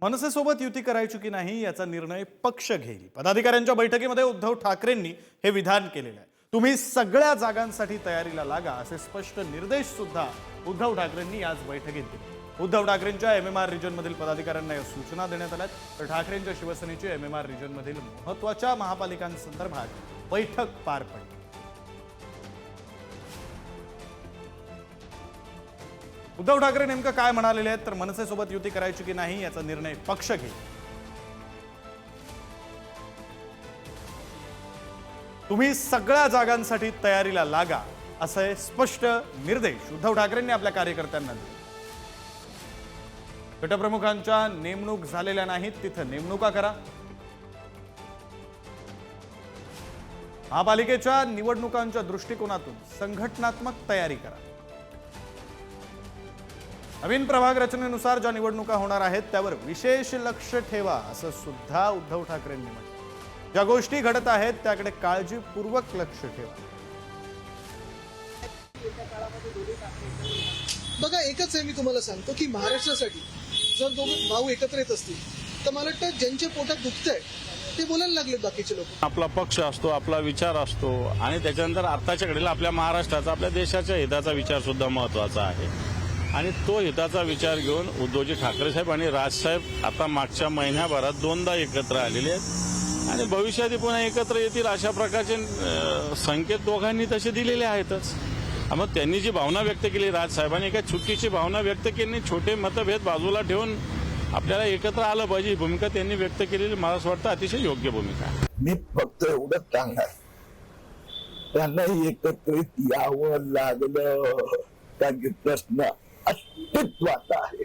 मनसेसोबत युती करायची की नाही याचा निर्णय पक्ष घेईल। पदाधिकाऱ्यांच्या बैठकीमध्ये उद्धव ठाकरेंनी हे विधान केलेलं आहे। तुम्ही सगळ्या जागांसाठी तयारीला लागा असे स्पष्ट निर्देश सुद्धा उद्धव ठाकरेंनी आज बैठकीत दिले। उद्धव ठाकरेंच्या एमएमआर रिजन मधील पदाधिकाऱ्यांना या सूचना देण्यात आल्या, तर ठाकरेंच्या शिवसेनेची एमएमआर रिजन मधील महत्त्वाच्या महापालिकांसंदर्भात बैठक पार पडली। उद्धव ठाकरे नेमकं काय म्हणालेले आहेत तर मनसेसोबत युती करायची की नाही याचा निर्णय पक्ष घेईल। तुम्ही सगळ्या जागांसाठी तयारीला लागा असे स्पष्ट निर्देश उद्धव ठाकरेंनी आपल्या कार्यकर्त्यांना दिले। गटप्रमुखांच्या नेमणूक झालेल्या नाहीत तिथे नेमणुका करा। महापालिकेच्या निवडणुकांच्या दृष्टिकोनातून संघटनात्मक तयारी करा। नवीन प्रभाग रचनेनुसार ज्या निवडणुका होणार आहेत त्यावर विशेष लक्ष ठेवा असं सुद्धा उद्धव ठाकरेंनी म्हटलं। ज्या गोष्टी घडत आहेत त्याकडे काळजीपूर्वक लक्ष ठेवा। बघा, एकच आहे, मी तुम्हाला सांगतो की महाराष्ट्रासाठी जर दोघं भाऊ एकत्र येत असतील तर मला वाटतं ज्यांच्या पोटात दुखतंय ते बोलायला लागले बाकीचे लोक। आपला पक्ष असतो, आपला विचार असतो आणि त्याच्यानंतर आताच्या घडीला आपल्या महाराष्ट्राचा, आपल्या देशाच्या हिताचा विचार सुद्धा महत्वाचा आहे आणि तो हिताचा विचार घेऊन उद्धवजी ठाकरे साहेब आणि राजसाहेब आता मागच्या महिन्याभरात दोनदा एकत्र आलेले आहेत आणि भविष्यात पुन्हा एकत्र येतील अशा प्रकारचे संकेत दोघांनी तसे दिलेले आहेतच। मग त्यांनी जी भावना व्यक्त केली, राजसाहेबांनी एका चुकीची भावना व्यक्त केली, छोटे मतभेद बाजूला ठेवून आपल्याला एकत्र आलं पाहिजे ही भूमिका त्यांनी व्यक्त केलेली मला असं वाटतं अतिशय योग्य भूमिका आहे। मी फक्त एवढंच सांगणार, त्यांना एकत्रित यावं लागलं कारण की प्रश्न अस्तित्वाचा आहे।